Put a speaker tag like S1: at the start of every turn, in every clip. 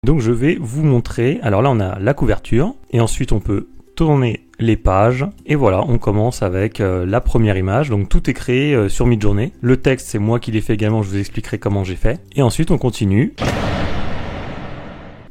S1: Donc je vais vous montrer, alors là on a la couverture, et ensuite on peut tourner les pages, et voilà, on commence avec la première image. Donc tout est créé sur Midjourney. Le texte, c'est moi qui l'ai fait également, je vous expliquerai comment j'ai fait. Et ensuite on continue.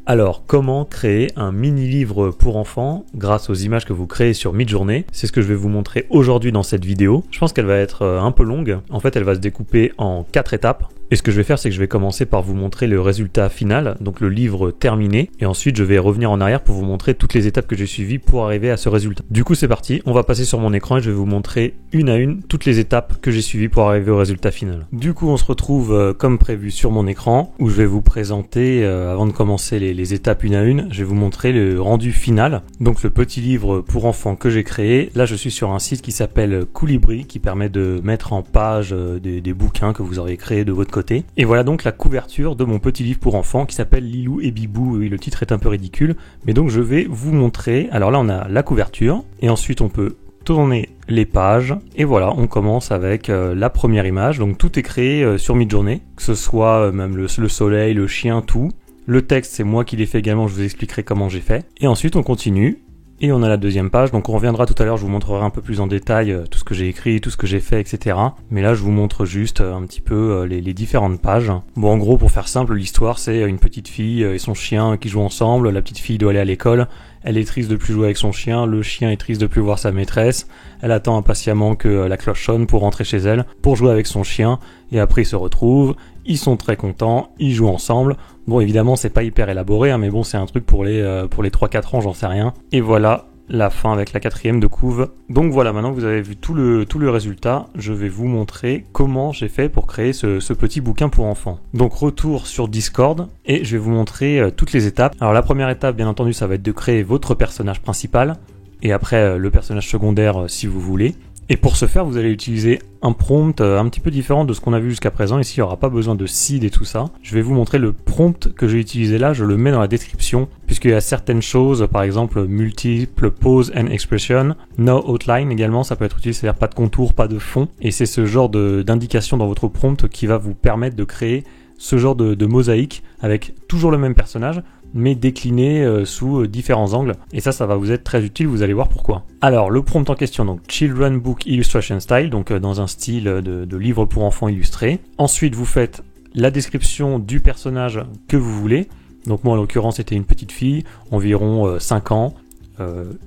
S1: Alors, comment créer un mini-livre pour enfants grâce aux images que vous créez sur Midjourney? C'est ce que je vais vous montrer aujourd'hui dans cette vidéo. Je pense qu'elle va être un peu longue. En fait, elle va se découper en 4 étapes. Et ce que je vais faire, c'est que je vais commencer par vous montrer le résultat final, donc le livre terminé. Et ensuite, je vais revenir en arrière pour vous montrer toutes les étapes que j'ai suivies pour arriver à ce résultat. Du coup, c'est parti. On va passer sur mon écran et je vais vous montrer une à une toutes les étapes que j'ai suivies pour arriver au résultat final. Du coup, on se retrouve comme prévu sur mon écran où je vais vous présenter, avant de commencer les étapes une à une, je vais vous montrer le rendu final. Donc le petit livre pour enfants que j'ai créé. Là, je suis sur un site qui s'appelle Colibri qui permet de mettre en page des bouquins que vous auriez créés de votre côté. Et voilà donc la couverture de mon petit livre pour enfants qui s'appelle Lilou et Bibou. Oui, le titre est un peu ridicule, mais donc je vais vous montrer. Alors là, on a la couverture et ensuite on peut tourner les pages et voilà, on commence avec la première image. Donc tout est créé sur Midjourney, que ce soit même le soleil, le chien, tout. Le texte, c'est moi qui l'ai fait également, je vous expliquerai comment j'ai fait. Et ensuite on continue. Et on a la deuxième page, donc on reviendra tout à l'heure, je vous montrerai un peu plus en détail tout ce que j'ai écrit, tout ce que j'ai fait, etc. Mais là, je vous montre juste un petit peu les différentes pages. Bon, en gros, pour faire simple, l'histoire, c'est une petite fille et son chien qui jouent ensemble. La petite fille doit aller à l'école. Elle est triste de plus jouer avec son chien. Le chien est triste de plus voir sa maîtresse. Elle attend impatiemment que la cloche sonne pour rentrer chez elle, pour jouer avec son chien. Et après, ils se retrouvent. Ils sont très contents. Ils jouent ensemble. Bon, évidemment, c'est pas hyper élaboré, hein, mais bon, c'est un truc pour les 3-4 ans, j'en sais rien. Et voilà la fin avec la 4e de couve. Donc voilà, maintenant que vous avez vu tout le résultat, je vais vous montrer comment j'ai fait pour créer ce petit bouquin pour enfants. Donc retour sur Discord et je vais vous montrer toutes les étapes. Alors la première étape, bien entendu, ça va être de créer votre personnage principal et après le personnage secondaire si vous voulez. Et pour ce faire, vous allez utiliser un prompt un petit peu différent de ce qu'on a vu jusqu'à présent. Ici, il n'y aura pas besoin de seed et tout ça. Je vais vous montrer le prompt que j'ai utilisé là. Je le mets dans la description puisqu'il y a certaines choses, par exemple, multiple pose and expression, no outline également, ça peut être utile, c'est-à-dire pas de contour, pas de fond. Et c'est ce genre d'indication dans votre prompt qui va vous permettre de créer ce genre de mosaïque avec toujours le même personnage, mais décliné sous différents angles. Et ça va vous être très utile, vous allez voir pourquoi. Alors, le prompt en question, donc Children Book Illustration Style, donc dans un style de livre pour enfants illustré. Ensuite, vous faites la description du personnage que vous voulez. Donc moi, en l'occurrence, c'était une petite fille, environ 5 ans.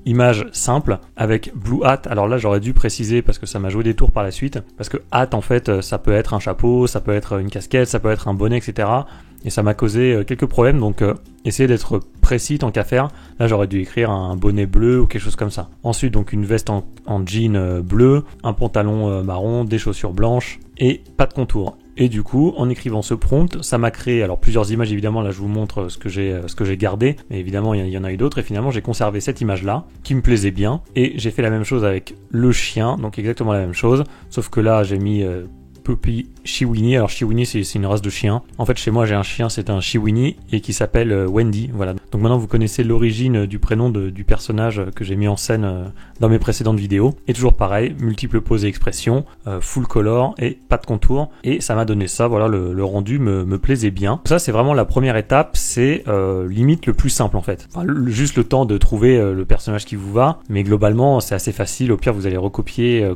S1: Image simple avec blue hat. Alors là j'aurais dû préciser parce que ça m'a joué des tours par la suite, parce que hat en fait ça peut être un chapeau, ça peut être une casquette, ça peut être un bonnet, etc. Et ça m'a causé quelques problèmes, donc essayez d'être précis tant qu'à faire. Là j'aurais dû écrire un bonnet bleu ou quelque chose comme ça. Ensuite donc une veste en jean bleu, un pantalon marron, des chaussures blanches et pas de contour. Et du coup, en écrivant ce prompt, ça m'a créé alors plusieurs images, évidemment, là je vous montre ce que j'ai gardé, mais évidemment il y en a eu d'autres, et finalement j'ai conservé cette image-là, qui me plaisait bien, et j'ai fait la même chose avec le chien, donc exactement la même chose, sauf que là j'ai mis Puppy Chiweenie. Alors Chiweenie c'est une race de chien. En fait chez moi j'ai un chien, c'est un Chiweenie et qui s'appelle Wendy. Voilà. Donc maintenant vous connaissez l'origine du prénom du personnage que j'ai mis en scène dans mes précédentes vidéos. Et toujours pareil, multiples poses et expressions, full color et pas de contour. Et ça m'a donné ça. Voilà, le rendu me plaisait bien. Ça c'est vraiment la première étape, c'est limite le plus simple en fait. Enfin, juste le temps de trouver le personnage qui vous va, mais globalement c'est assez facile. Au pire vous allez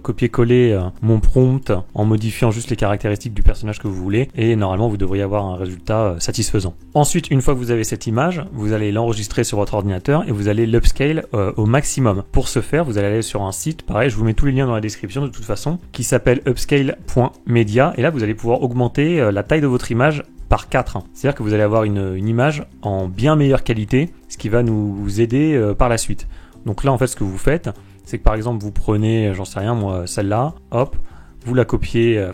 S1: copier-coller mon prompt en modifiant juste les caractéristiques du personnage que vous voulez et normalement vous devriez avoir un résultat satisfaisant. Ensuite, une fois que vous avez cette image, vous allez l'enregistrer sur votre ordinateur et vous allez l'upscale au maximum. Pour ce faire, vous allez aller sur un site, pareil, je vous mets tous les liens dans la description de toute façon, qui s'appelle upscale.media et là vous allez pouvoir augmenter la taille de votre image par 4. C'est-à-dire que vous allez avoir une image en bien meilleure qualité, ce qui va nous aider par la suite. Donc là en fait ce que vous faites, c'est que par exemple vous prenez, j'en sais rien moi, celle-là, hop, vous la copiez,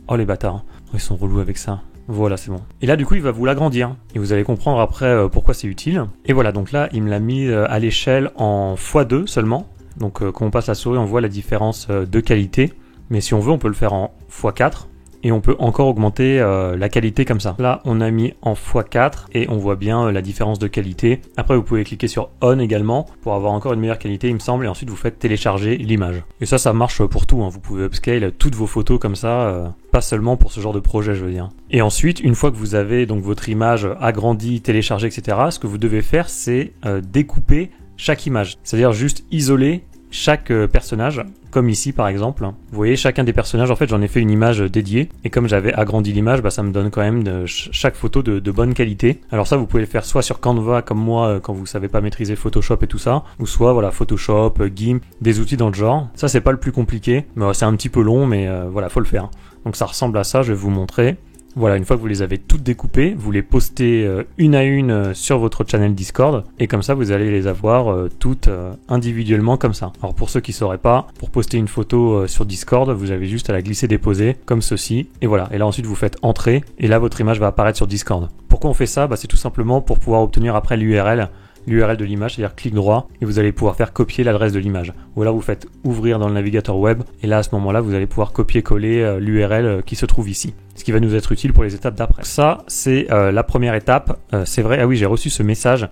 S1: oh les bâtards, ils sont relous avec ça. Voilà, c'est bon. Et là, du coup, il va vous l'agrandir. Et vous allez comprendre après pourquoi c'est utile. Et voilà, donc là, il me l'a mis à l'échelle en x2 seulement. Donc, quand on passe la souris, on voit la différence de qualité. Mais si on veut, on peut le faire en x4. et on peut encore augmenter la qualité comme ça. Là, on a mis en x4 et on voit bien la différence de qualité. Après, vous pouvez cliquer sur On également pour avoir encore une meilleure qualité, il me semble, et ensuite vous faites télécharger l'image. Et ça marche pour tout, hein. Vous pouvez upscale toutes vos photos comme ça, pas seulement pour ce genre de projet, je veux dire. Et ensuite, une fois que vous avez donc votre image agrandie, téléchargée, etc., ce que vous devez faire, c'est découper chaque image. C'est-à-dire juste isoler chaque personnage, comme ici par exemple. Vous voyez, chacun des personnages, en fait, j'en ai fait une image dédiée, et comme j'avais agrandi l'image, ça me donne quand même chaque photo de bonne qualité. Alors ça, vous pouvez le faire soit sur Canva, comme moi, quand vous savez pas maîtriser Photoshop et tout ça, ou soit, voilà, Photoshop, GIMP, des outils dans le genre. Ça, c'est pas le plus compliqué, c'est un petit peu long, mais voilà, faut le faire. Donc ça ressemble à ça, je vais vous montrer. Voilà, une fois que vous les avez toutes découpées, vous les postez une à une sur votre channel Discord, et comme ça vous allez les avoir toutes individuellement comme ça. Alors pour ceux qui ne sauraient pas, pour poster une photo sur Discord, vous avez juste à la glisser déposer comme ceci, et voilà. Et là ensuite vous faites entrer, et là votre image va apparaître sur Discord. Pourquoi on fait ça? C'est tout simplement pour pouvoir obtenir après l'URL de l'image, c'est-à-dire clic droit, et vous allez pouvoir faire copier l'adresse de l'image. Ou là vous faites ouvrir dans le navigateur web, et là à ce moment-là vous allez pouvoir copier-coller l'URL qui se trouve ici, ce qui va nous être utile pour les étapes d'après. Ça c'est la première étape. C'est vrai, ah oui, j'ai reçu ce message,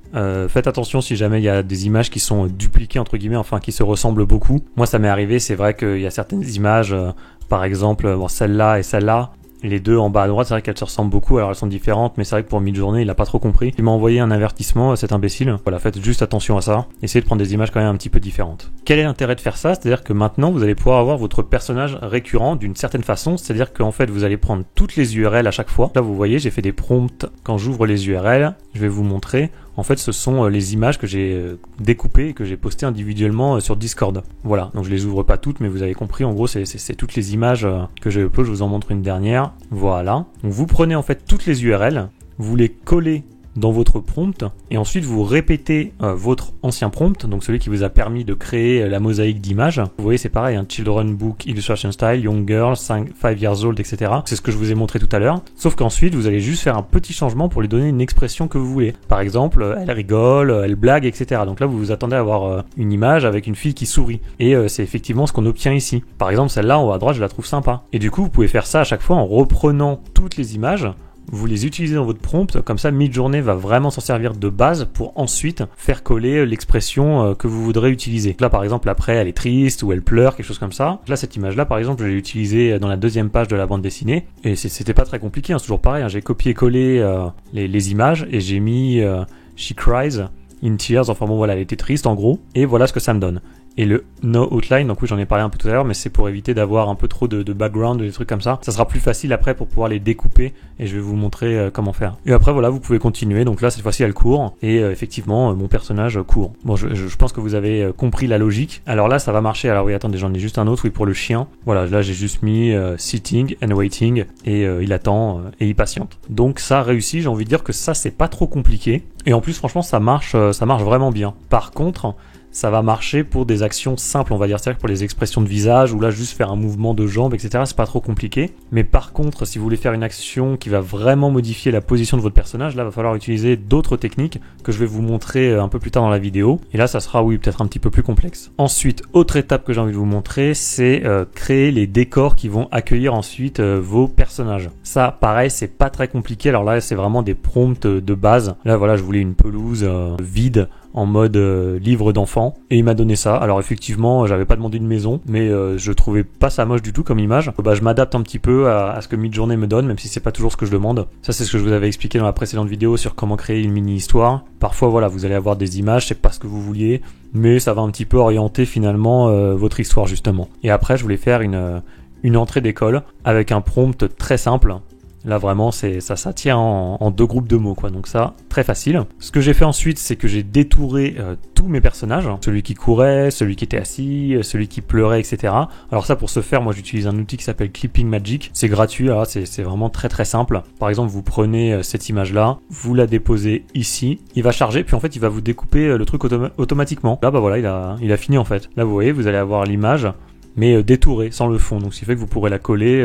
S1: faites attention si jamais il y a des images qui sont dupliquées entre guillemets, enfin qui se ressemblent beaucoup. Moi ça m'est arrivé, c'est vrai qu'il y a certaines images, par exemple celle-là et celle-là, les deux en bas à droite, c'est vrai qu'elles se ressemblent beaucoup, alors elles sont différentes, mais c'est vrai que pour Midjourney, il a pas trop compris. Il m'a envoyé un avertissement, cet imbécile. Voilà, faites juste attention à ça. Essayez de prendre des images quand même un petit peu différentes. Quel est l'intérêt de faire ça? C'est-à-dire que maintenant, vous allez pouvoir avoir votre personnage récurrent d'une certaine façon, c'est-à-dire qu'en fait, vous allez prendre toutes les URL à chaque fois. Là, vous voyez, j'ai fait des prompts quand j'ouvre les URL. Je vais vous montrer. En fait, ce sont les images que j'ai découpées et que j'ai postées individuellement sur Discord. Voilà, donc je les ouvre pas toutes, mais vous avez compris, en gros, c'est toutes les images que j'ai upload. Je vous en montre une dernière. Voilà. Donc vous prenez en fait toutes les URL, vous les collez dans votre prompt, et ensuite vous répétez votre ancien prompt, donc celui qui vous a permis de créer la mosaïque d'images. Vous voyez, c'est pareil, Children Book Illustration Style, Young Girl, 5 years old, etc. C'est ce que je vous ai montré tout à l'heure. Sauf qu'ensuite, vous allez juste faire un petit changement pour lui donner une expression que vous voulez. Par exemple, elle rigole, elle blague, etc. Donc là, vous vous attendez à avoir une image avec une fille qui sourit. Et c'est effectivement ce qu'on obtient ici. Par exemple, celle-là, en haut à droite, je la trouve sympa. Et du coup, vous pouvez faire ça à chaque fois en reprenant toutes les images. Vous les utilisez dans votre prompt, comme ça Midjourney va vraiment s'en servir de base pour ensuite faire coller l'expression que vous voudrez utiliser. Là par exemple après elle est triste ou elle pleure, quelque chose comme ça. Là cette image là par exemple je l'ai utilisée dans la deuxième page de la bande dessinée et c'était pas très compliqué, c'est toujours pareil, j'ai copié-collé les images et j'ai mis She Cries in Tears, enfin bon voilà, elle était triste en gros, et voilà ce que ça me donne. Et le no outline, donc oui j'en ai parlé un peu tout à l'heure, mais c'est pour éviter d'avoir un peu trop de background, des trucs comme ça. Ça sera plus facile après pour pouvoir les découper et je vais vous montrer comment faire. Et après voilà, vous pouvez continuer, donc là cette fois-ci elle court et effectivement mon personnage court. Bon je pense que vous avez compris la logique. Alors là ça va marcher, alors oui attendez j'en ai juste un autre, oui pour le chien. Voilà là j'ai juste mis sitting and waiting et il attend et il patiente. Donc ça réussit, j'ai envie de dire que ça c'est pas trop compliqué et en plus franchement ça marche vraiment bien. Par contre ça va marcher pour des actions simples, on va dire, c'est-à-dire pour les expressions de visage, ou là juste faire un mouvement de jambe, etc. C'est pas trop compliqué. Mais par contre, si vous voulez faire une action qui va vraiment modifier la position de votre personnage, là, va falloir utiliser d'autres techniques que je vais vous montrer un peu plus tard dans la vidéo. Et là, ça sera, oui, peut-être un petit peu plus complexe. Ensuite, autre étape que j'ai envie de vous montrer, c'est créer les décors qui vont accueillir ensuite vos personnages. Ça, pareil, c'est pas très compliqué. Alors là, c'est vraiment des prompts de base. Là, voilà, je voulais une pelouse vide, en mode livre d'enfant, et il m'a donné ça. Alors effectivement j'avais pas demandé une maison, mais je trouvais pas ça moche du tout comme image. Je m'adapte un petit peu à ce que Midjourney me donne, même si c'est pas toujours ce que je demande. Ça c'est ce que je vous avais expliqué dans la précédente vidéo sur comment créer une mini histoire. Parfois voilà, vous allez avoir des images, c'est pas ce que vous vouliez, mais ça va un petit peu orienter finalement votre histoire justement. Et après je voulais faire une entrée d'école avec un prompt très simple. Là vraiment ça tient en deux groupes de mots quoi, donc ça très facile. Ce que j'ai fait ensuite c'est que j'ai détouré tous mes personnages, celui qui courait, celui qui était assis, celui qui pleurait, etc. Alors ça pour ce faire moi j'utilise un outil qui s'appelle Clipping Magic, c'est gratuit, là, c'est vraiment très très simple. Par exemple vous prenez cette image là, vous la déposez ici, il va charger puis en fait il va vous découper le truc automatiquement. Là voilà il a fini en fait. Là vous voyez vous allez avoir l'image. mais détourée, sans le fond. Donc ce qui fait que vous pourrez la coller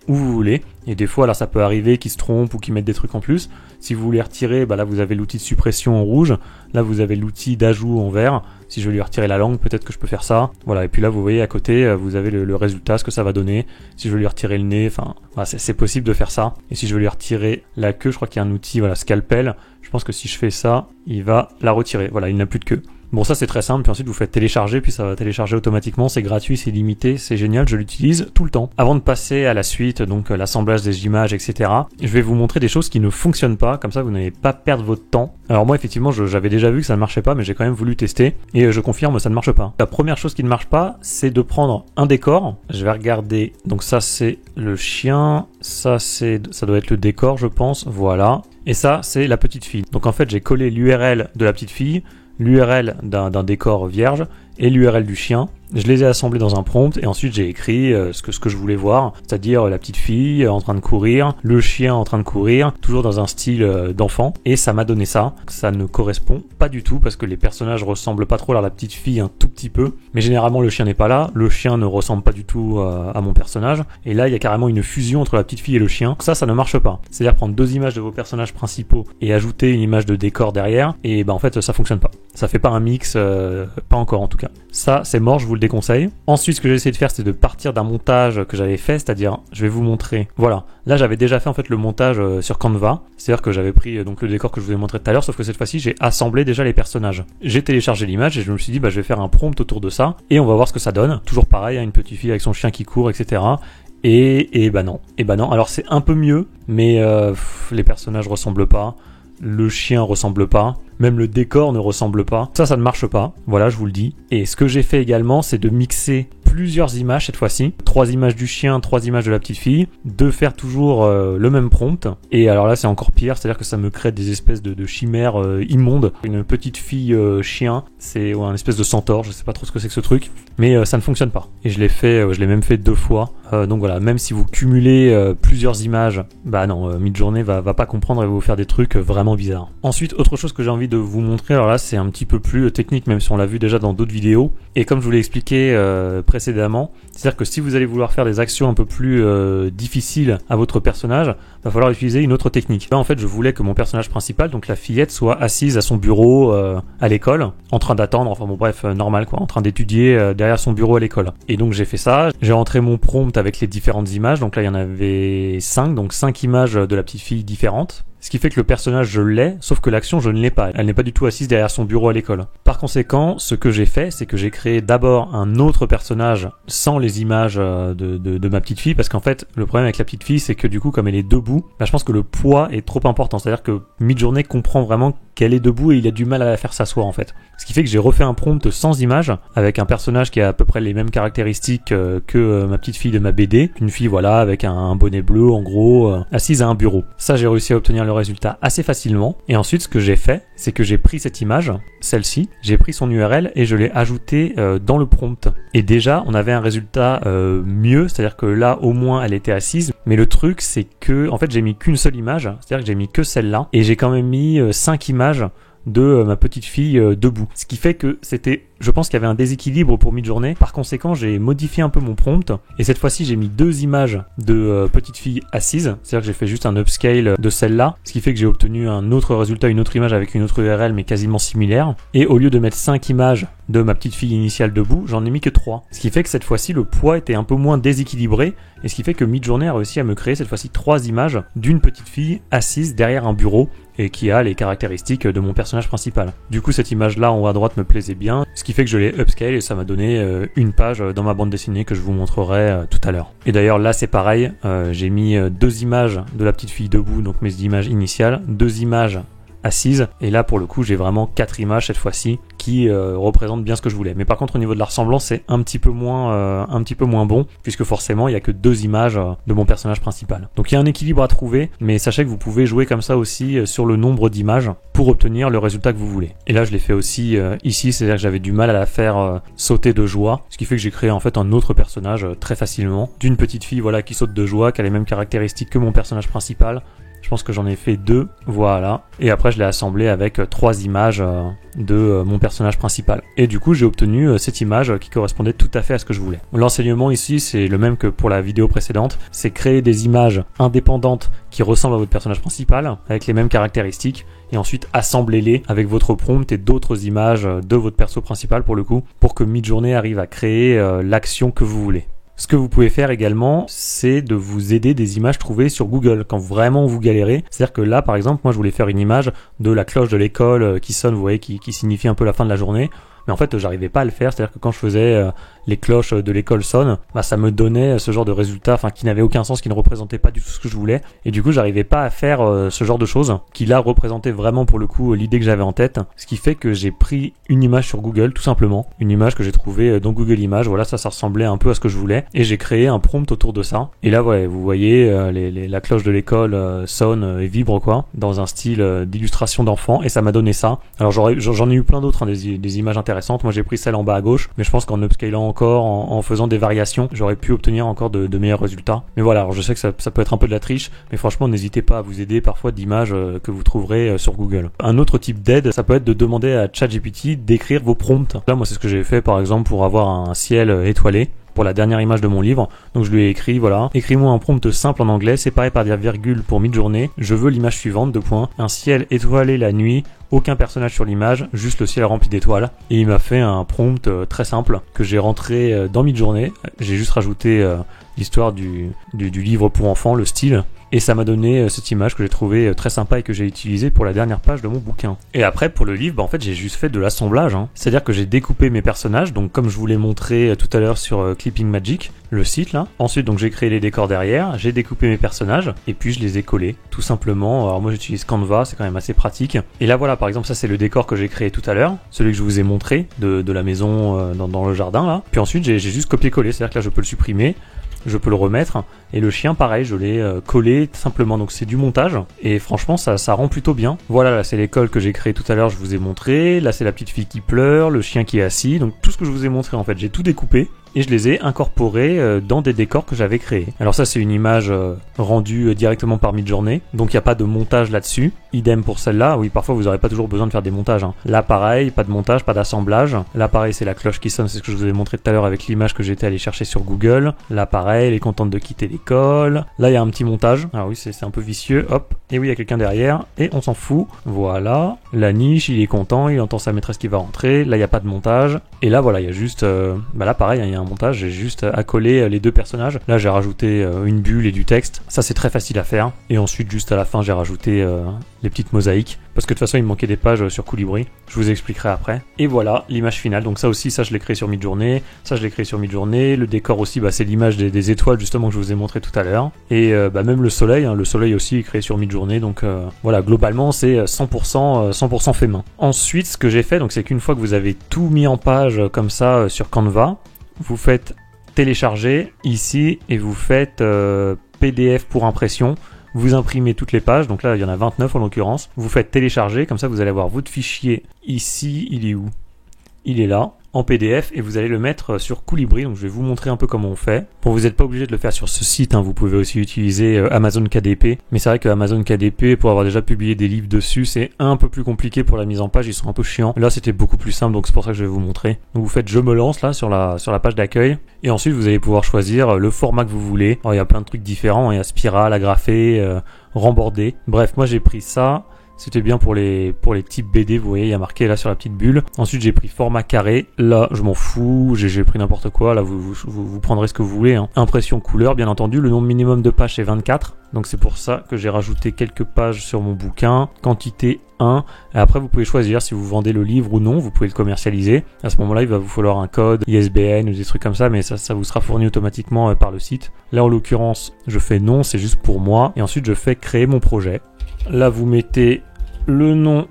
S1: où vous voulez. Et des fois, là, ça peut arriver qu'ils se trompent ou qu'ils mettent des trucs en plus. Si vous voulez retirer, bah là, vous avez l'outil de suppression en rouge. Là, vous avez l'outil d'ajout en vert. Si je veux lui retirer la langue, peut-être que je peux faire ça. Voilà. Et puis là, vous voyez à côté, vous avez le résultat, ce que ça va donner. Si je veux lui retirer le nez, enfin, voilà, c'est possible de faire ça. Et si je veux lui retirer la queue, je crois qu'il y a un outil, voilà, scalpel. Je pense que si je fais ça, il va la retirer. Voilà, il n'a plus de queue. Bon, ça c'est très simple, puis ensuite vous faites télécharger, puis ça va télécharger automatiquement, c'est gratuit, c'est limité, c'est génial, je l'utilise tout le temps. Avant de passer à la suite, donc l'assemblage des images, etc., je vais vous montrer des choses qui ne fonctionnent pas, comme ça vous n'allez pas perdre votre temps. Alors moi effectivement, j'avais déjà vu que ça ne marchait pas, mais j'ai quand même voulu tester, et je confirme, ça ne marche pas. La première chose qui ne marche pas, c'est de prendre un décor, je vais regarder, donc ça c'est le chien, ça doit être le décor je pense, voilà, et ça c'est la petite fille. Donc en fait j'ai collé l'URL de la petite fille, l'URL d'un décor vierge et l'URL du chien. Je les ai assemblés dans un prompt et ensuite j'ai écrit ce que je voulais voir, c'est-à-dire la petite fille en train de courir, le chien en train de courir, toujours dans un style d'enfant, et ça m'a donné ça. Ça ne correspond pas du tout parce que les personnages ressemblent pas trop à la petite fille, un tout petit peu, mais généralement le chien n'est pas là, le chien ne ressemble pas du tout à mon personnage, et là il y a carrément une fusion entre la petite fille et le chien. Ça ne marche pas. C'est-à-dire prendre deux images de vos personnages principaux et ajouter une image de décor derrière, et ben en fait ça fonctionne pas. Ça fait pas un mix, pas encore en tout cas. Ça c'est mort, je vous le déconseille. Ensuite, ce que j'ai essayé de faire, c'est de partir d'un montage que j'avais fait, c'est-à-dire, je vais vous montrer. Voilà, là j'avais déjà fait en fait le montage sur Canva, c'est-à-dire que j'avais pris donc le décor que je vous ai montré tout à l'heure, sauf que cette fois-ci, j'ai assemblé déjà les personnages. J'ai téléchargé l'image et je me suis dit, bah je vais faire un prompt autour de ça et on va voir ce que ça donne. Toujours pareil, une petite fille avec son chien qui court, etc. Et bah non, Alors c'est un peu mieux, mais les personnages ressemblent pas. Le chien ressemble pas, même le décor ne ressemble pas. Ça ne marche pas, voilà, je vous le dis. Et ce que j'ai fait également, c'est de mixer plusieurs images cette fois-ci. 3 images du chien, 3 images de la petite fille, de faire toujours le même prompt. Et alors là, c'est encore pire, c'est-à-dire que ça me crée des espèces de chimères immondes. Une petite fille chien, c'est un espèce de centaure, je sais pas trop ce que c'est que ce truc, mais ça ne fonctionne pas. Et je l'ai même fait 2 fois. Donc voilà, même si vous cumulez plusieurs images, bah non, Midjourney va pas comprendre et va vous faire des trucs vraiment bizarres. Ensuite, autre chose que j'ai envie de vous montrer, alors là c'est un petit peu plus technique, même si on l'a vu déjà dans d'autres vidéos, et comme je vous l'ai expliqué précédemment, c'est-à-dire que si vous allez vouloir faire des actions un peu plus difficiles à votre personnage, va falloir utiliser une autre technique. Là en fait je voulais que mon personnage principal, donc la fillette, soit assise à son bureau à l'école, en train d'attendre, enfin bon bref, normal quoi, en train d'étudier derrière son bureau à l'école. Et donc j'ai fait ça, j'ai rentré mon prompt avec les différentes images, donc là il y en avait 5, donc 5 images de la petite fille différentes. Ce qui fait que le personnage je l'ai, sauf que l'action je ne l'ai pas. Elle n'est pas du tout assise derrière son bureau à l'école. Par conséquent, ce que j'ai fait, c'est que j'ai créé d'abord un autre personnage sans les images de ma petite fille, parce qu'en fait, le problème avec la petite fille, c'est que du coup, comme elle est debout, bah, je pense que le poids est trop important. C'est-à-dire que Midjourney comprend vraiment qu'elle est debout et il a du mal à la faire s'asseoir en fait. Ce qui fait que j'ai refait un prompt sans image, avec un personnage qui a à peu près les mêmes caractéristiques que ma petite fille de ma BD. Une fille, voilà, avec un bonnet bleu, en gros, assise à un bureau. Ça, j'ai réussi à obtenir le résultat assez facilement. Et ensuite, ce que j'ai fait, c'est que j'ai pris cette image, celle-ci, j'ai pris son URL et je l'ai ajoutée dans le prompt. Et déjà, on avait un résultat mieux, c'est-à-dire que là, au moins, elle était assise. Mais le truc, c'est que, en fait, j'ai mis qu'une seule image, c'est-à-dire que j'ai mis que celle-là, et j'ai quand même mis 5 images de ma petite fille debout. Ce qui fait que c'était, je pense qu'il y avait un déséquilibre pour Midjourney. Par conséquent, j'ai modifié un peu mon prompt et cette fois-ci, j'ai mis 2 images de petite fille assise. C'est-à-dire que j'ai fait juste un upscale de celle-là, ce qui fait que j'ai obtenu un autre résultat, une autre image avec une autre URL mais quasiment similaire. Et au lieu de mettre 5 images de ma petite fille initiale debout, j'en ai mis que 3. Ce qui fait que cette fois-ci, le poids était un peu moins déséquilibré et ce qui fait que Midjourney a réussi à me créer cette fois-ci 3 images d'une petite fille assise derrière un bureau et qui a les caractéristiques de mon personnage principal. Du coup, cette image-là en haut à droite me plaisait bien, ce qui fait que je l'ai upscale et ça m'a donné une page dans ma bande dessinée que je vous montrerai tout à l'heure. Et d'ailleurs, là, c'est pareil, j'ai mis 2 images de la petite fille debout, donc mes images initiales, 2 images assises, et là, pour le coup, j'ai vraiment 4 images cette fois-ci qui représentent bien ce que je voulais. Mais par contre, au niveau de la ressemblance, c'est un petit peu moins bon, puisque forcément, il y a que 2 images de mon personnage principal. Donc il y a un équilibre à trouver, mais sachez que vous pouvez jouer comme ça aussi sur le nombre d'images pour obtenir le résultat que vous voulez. Et là, je l'ai fait aussi ici, c'est-à-dire que j'avais du mal à la faire sauter de joie, ce qui fait que j'ai créé en fait un autre personnage très facilement, d'une petite fille voilà qui saute de joie, qui a les mêmes caractéristiques que mon personnage principal. Je Je pense que j'en ai fait 2, voilà. Et après, je l'ai assemblé avec 3 images de mon personnage principal. Et du coup, j'ai obtenu cette image qui correspondait tout à fait à ce que je voulais. L'enseignement ici, c'est le même que pour la vidéo précédente. C'est créer des images indépendantes qui ressemblent à votre personnage principal, avec les mêmes caractéristiques, et ensuite assemblez-les avec votre prompt et d'autres images de votre perso principal pour le coup, pour que Midjourney arrive à créer l'action que vous voulez. Ce que vous pouvez faire également, c'est de vous aider des images trouvées sur Google quand vraiment vous galérez. C'est-à-dire que là, par exemple, moi je voulais faire une image de la cloche de l'école qui sonne, vous voyez, qui signifie un peu la fin de la journée. Mais en fait, j'arrivais pas à le faire. C'est-à-dire que quand je faisais les cloches de l'école sonnent, bah, ça me donnait ce genre de résultat, enfin, qui n'avait aucun sens, qui ne représentait pas du tout ce que je voulais. Et du coup, j'arrivais pas à faire ce genre de choses qui là représentait vraiment pour le coup l'idée que j'avais en tête. Ce qui fait que j'ai pris une image sur Google, tout simplement. Une image que j'ai trouvée dans Google Images. Voilà, ça ressemblait un peu à ce que je voulais. Et j'ai créé un prompt autour de ça. Et là, ouais, vous voyez, la cloche de l'école sonne et vibre, quoi, dans un style d'illustration d'enfant. Et ça m'a donné ça. Alors, j'en ai eu plein d'autres, hein, des images intéressantes. Moi, j'ai pris celle en bas à gauche. Mais je pense qu'en upscalant encore, en faisant des variations, j'aurais pu obtenir encore de meilleurs résultats. Mais voilà, alors je sais que ça peut être un peu de la triche, mais franchement, n'hésitez pas à vous aider parfois d'images que vous trouverez sur Google. Un autre type d'aide, ça peut être de demander à ChatGPT d'écrire vos prompts. Là, moi, c'est ce que j'ai fait, par exemple, pour avoir un ciel étoilé pour la dernière image de mon livre. Donc je lui ai écrit, voilà, écris-moi un prompt simple en anglais, séparé par des virgules pour Midjourney. Je veux l'image suivante, : un ciel étoilé la nuit, aucun personnage sur l'image, juste le ciel rempli d'étoiles. Et il m'a fait un prompt très simple que j'ai rentré dans Midjourney. J'ai juste rajouté l'histoire du livre pour enfants, le style. Et ça m'a donné cette image que j'ai trouvée très sympa et que j'ai utilisée pour la dernière page de mon bouquin. Et après, pour le livre, bah, en fait, j'ai juste fait de l'assemblage. C'est-à-dire que j'ai découpé mes personnages, donc comme je vous l'ai montré tout à l'heure sur Clipping Magic, le site là. Ensuite, donc j'ai créé les décors derrière, j'ai découpé mes personnages, et puis je les ai collés, tout simplement. Alors moi, j'utilise Canva, c'est quand même assez pratique. Et là, voilà, par exemple, ça c'est le décor que j'ai créé tout à l'heure, celui que je vous ai montré de la maison dans le jardin là. Puis ensuite, j'ai juste copié-collé, c'est-à-dire que là, je peux le supprimer. Je peux le remettre, et le chien pareil, je l'ai collé simplement, donc c'est du montage, et franchement ça rend plutôt bien. Voilà, là c'est l'école que j'ai créée tout à l'heure, je vous ai montré, là c'est la petite fille qui pleure, le chien qui est assis, donc tout ce que je vous ai montré en fait, j'ai tout découpé, et je les ai incorporés dans des décors que j'avais créés. Alors ça c'est une image rendue directement par Midjourney, donc il n'y a pas de montage là-dessus. Idem pour celle-là, oui parfois vous n'aurez pas toujours besoin de faire des montages. Là pareil, pas de montage, pas d'assemblage. Là pareil c'est la cloche qui sonne, c'est ce que je vous ai montré tout à l'heure avec l'image que j'étais allé chercher sur Google. Là pareil, elle est contente de quitter l'école. Là il y a un petit montage, alors oui c'est un peu vicieux, hop, et oui il y a quelqu'un derrière, et on s'en fout. Voilà, la niche, il est content, il entend sa maîtresse qui va rentrer, là il n'y a pas de montage. Et là voilà, il y a juste, là pareil, il y a un montage, j'ai juste accolé les deux personnages. Là j'ai rajouté une bulle et du texte, ça c'est très facile à faire. Et ensuite juste à la fin j'ai rajouté les petites mosaïques, parce que de toute façon il me manquait des pages sur Colibri, je vous expliquerai après. Et voilà l'image finale, donc ça aussi, ça je l'ai créé sur Midjourney, ça je l'ai créé sur Midjourney, le décor aussi, c'est l'image des étoiles justement que je vous ai montré tout à l'heure, et même le soleil aussi est créé sur Midjourney, donc voilà, globalement c'est 100% fait main. Ensuite ce que j'ai fait, donc c'est qu'une fois que vous avez tout mis en page comme ça sur Canva, vous faites télécharger ici et vous faites PDF pour impression. Vous imprimez toutes les pages, donc là il y en a 29 en l'occurrence. Vous faites télécharger, comme ça vous allez avoir votre fichier ici, il est où ? Il est là, en PDF, et vous allez le mettre sur Colibri, donc je vais vous montrer un peu comment on fait. Bon, vous n'êtes pas obligé de le faire sur ce site, vous pouvez aussi utiliser Amazon KDP, mais c'est vrai que Amazon KDP, pour avoir déjà publié des livres dessus, c'est un peu plus compliqué pour la mise en page, ils sont un peu chiants. Là c'était beaucoup plus simple, donc c'est pour ça que je vais vous montrer. Donc vous faites je me lance là sur la page d'accueil, et ensuite vous allez pouvoir choisir le format que vous voulez. Alors il y a plein de trucs différents, il y a spirale, agrafé, rembordé. Bref, moi j'ai pris ça. C'était bien pour les types BD, vous voyez, il y a marqué là sur la petite bulle. Ensuite, j'ai pris format carré. Là, je m'en fous, j'ai pris n'importe quoi. Là, vous prendrez ce que vous voulez. Impression couleur, bien entendu. Le nombre minimum de pages, c'est 24. Donc, c'est pour ça que j'ai rajouté quelques pages sur mon bouquin. Quantité 1. Et après, vous pouvez choisir si vous vendez le livre ou non. Vous pouvez le commercialiser. À ce moment-là, il va vous falloir un code ISBN ou des trucs comme ça, mais ça vous sera fourni automatiquement par le site. Là, en l'occurrence, je fais non, c'est juste pour moi. Et ensuite, je fais créer mon projet. Là, vous mettez le nom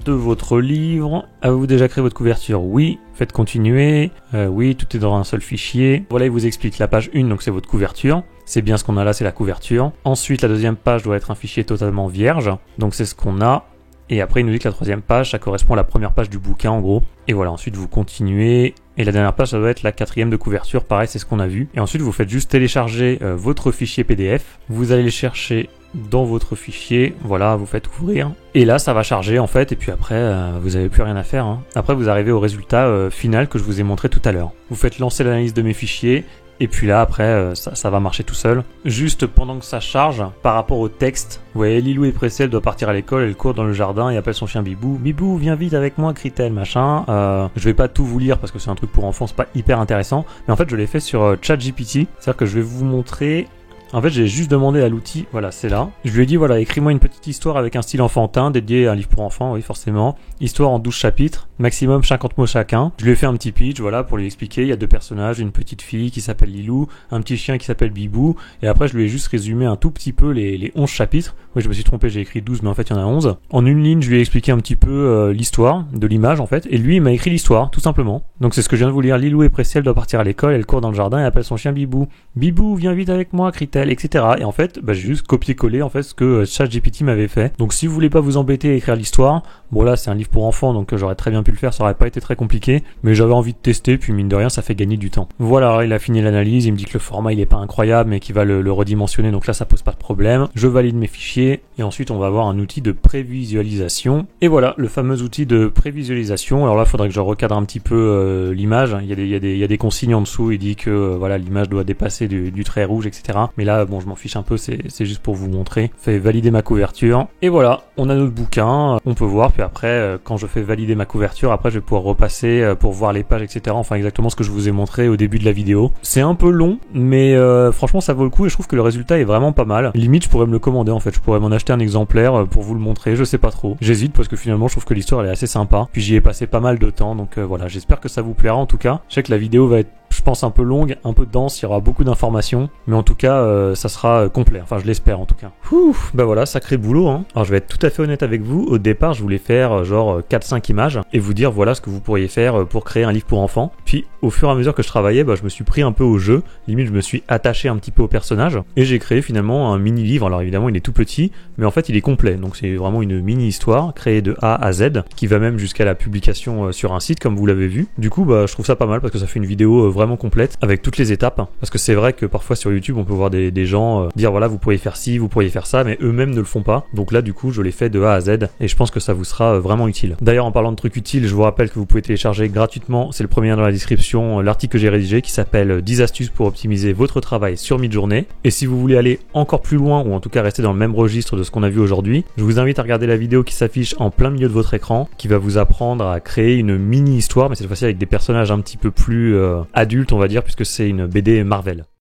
S1: de votre livre. Avez-vous déjà créé votre couverture ? Oui. Faites continuer. Oui, tout est dans un seul fichier. Voilà, il vous explique la page 1, donc c'est votre couverture. C'est bien ce qu'on a là, c'est la couverture. Ensuite, la deuxième page doit être un fichier totalement vierge. Donc c'est ce qu'on a. Et après, il nous dit que la troisième page, ça correspond à la première page du bouquin en gros. Et voilà, ensuite vous continuez. Et la dernière page, ça doit être la quatrième de couverture. Pareil, c'est ce qu'on a vu. Et ensuite, vous faites juste télécharger votre fichier PDF. Vous allez le chercher dans votre fichier. Voilà, vous faites ouvrir. Et là, ça va charger en fait. Et puis après, vous n'avez plus rien à faire. Après, vous arrivez au résultat final que je vous ai montré tout à l'heure. Vous faites lancer l'analyse de mes fichiers. Et puis là, après, ça va marcher tout seul. Juste pendant que ça charge, par rapport au texte, vous voyez, Lilou est pressée, elle doit partir à l'école, elle court dans le jardin et appelle son chien Bibou. Bibou, viens vite avec moi, crie-t-elle, machin. Je vais pas tout vous lire parce que c'est un truc pour enfants, c'est pas hyper intéressant. Mais en fait, je l'ai fait sur ChatGPT. C'est-à-dire que je vais vous montrer... En fait, j'ai juste demandé à l'outil, voilà, c'est là. Je lui ai dit, voilà, écris-moi une petite histoire avec un style enfantin, dédié à un livre pour enfants, oui, forcément. Histoire en 12 chapitres, maximum 50 mots chacun. Je lui ai fait un petit pitch, voilà, pour lui expliquer. Il y a 2 personnages, une petite fille qui s'appelle Lilou, un petit chien qui s'appelle Bibou. Et après, je lui ai juste résumé un tout petit peu les 11 chapitres. Oui, je me suis trompé, j'ai écrit 12, mais en fait, il y en a 11. En une ligne, je lui ai expliqué un petit peu l'histoire de l'image, en fait. Et lui, il m'a écrit l'histoire, tout simplement. Donc, c'est ce que je viens de vous lire. Lilou est pressée, elle doit partir à l'école, elle court dans le jardin et appelle son chien Bibou. Bibou, viens vite avec moi, crie-t-elle, etc. Et en fait, j'ai juste copié-collé en fait ce que ChatGPT m'avait fait. Donc si vous voulez pas vous embêter à écrire l'histoire, bon là c'est un livre pour enfants donc j'aurais très bien pu le faire, ça aurait pas été très compliqué, mais j'avais envie de tester puis mine de rien ça fait gagner du temps. Voilà, il a fini l'analyse, il me dit que le format il est pas incroyable mais qu'il va le redimensionner donc là ça pose pas de problème. Je valide mes fichiers et ensuite on va avoir un outil de prévisualisation. Et voilà, le fameux outil de prévisualisation. Alors là, il faudrait que je recadre un petit peu l'image. Il y a des consignes en dessous, il dit que voilà, l'image doit dépasser du trait rouge, etc. Mais là, bon, je m'en fiche un peu, c'est juste pour vous montrer. Je fais valider ma couverture. Et voilà, on a notre bouquin, on peut voir. Puis après, quand je fais valider ma couverture, après je vais pouvoir repasser pour voir les pages, etc. Enfin, exactement ce que je vous ai montré au début de la vidéo. C'est un peu long, mais franchement, ça vaut le coup et je trouve que le résultat est vraiment pas mal. Limite, je pourrais me le commander en fait. Je pourrais m'en acheter un exemplaire pour vous le montrer. Je sais pas trop. J'hésite parce que finalement, je trouve que l'histoire elle est assez sympa. Puis j'y ai passé pas mal de temps, donc voilà. J'espère que ça vous plaira en tout cas. Je sais que la vidéo va être, je pense, un peu longue, un peu dense, il y aura beaucoup d'informations, mais en tout cas ça sera complet, enfin je l'espère en tout cas. Bah voilà, sacré boulot hein. Alors je vais être tout à fait honnête avec vous, au départ je voulais faire genre 4-5 images et vous dire voilà ce que vous pourriez faire pour créer un livre pour enfants. Puis au fur et à mesure que je travaillais, je me suis pris un peu au jeu, limite je me suis attaché un petit peu au personnage et j'ai créé finalement un mini livre. Alors évidemment il est tout petit, mais en fait il est complet, donc c'est vraiment une mini histoire créée de A à Z, qui va même jusqu'à la publication sur un site comme vous l'avez vu. Du coup je trouve ça pas mal parce que ça fait une vidéo vraiment complète avec toutes les étapes, parce que c'est vrai que parfois sur YouTube on peut voir des gens dire voilà vous pourriez faire ci, vous pourriez faire ça, mais eux-mêmes ne le font pas. Donc là du coup je l'ai fait de A à Z et je pense que ça vous sera vraiment utile. D'ailleurs en parlant de trucs utiles, je vous rappelle que vous pouvez télécharger gratuitement, c'est le premier lien dans la description, l'article que j'ai rédigé qui s'appelle 10 astuces pour optimiser votre travail sur Midjourney. Et si vous voulez aller encore plus loin ou en tout cas rester dans le même registre de ce qu'on a vu aujourd'hui, je vous invite à regarder la vidéo qui s'affiche en plein milieu de votre écran, qui va vous apprendre à créer une mini histoire, mais cette fois-ci avec des personnages un petit peu plus adultes on va dire, puisque c'est une BD Marvel.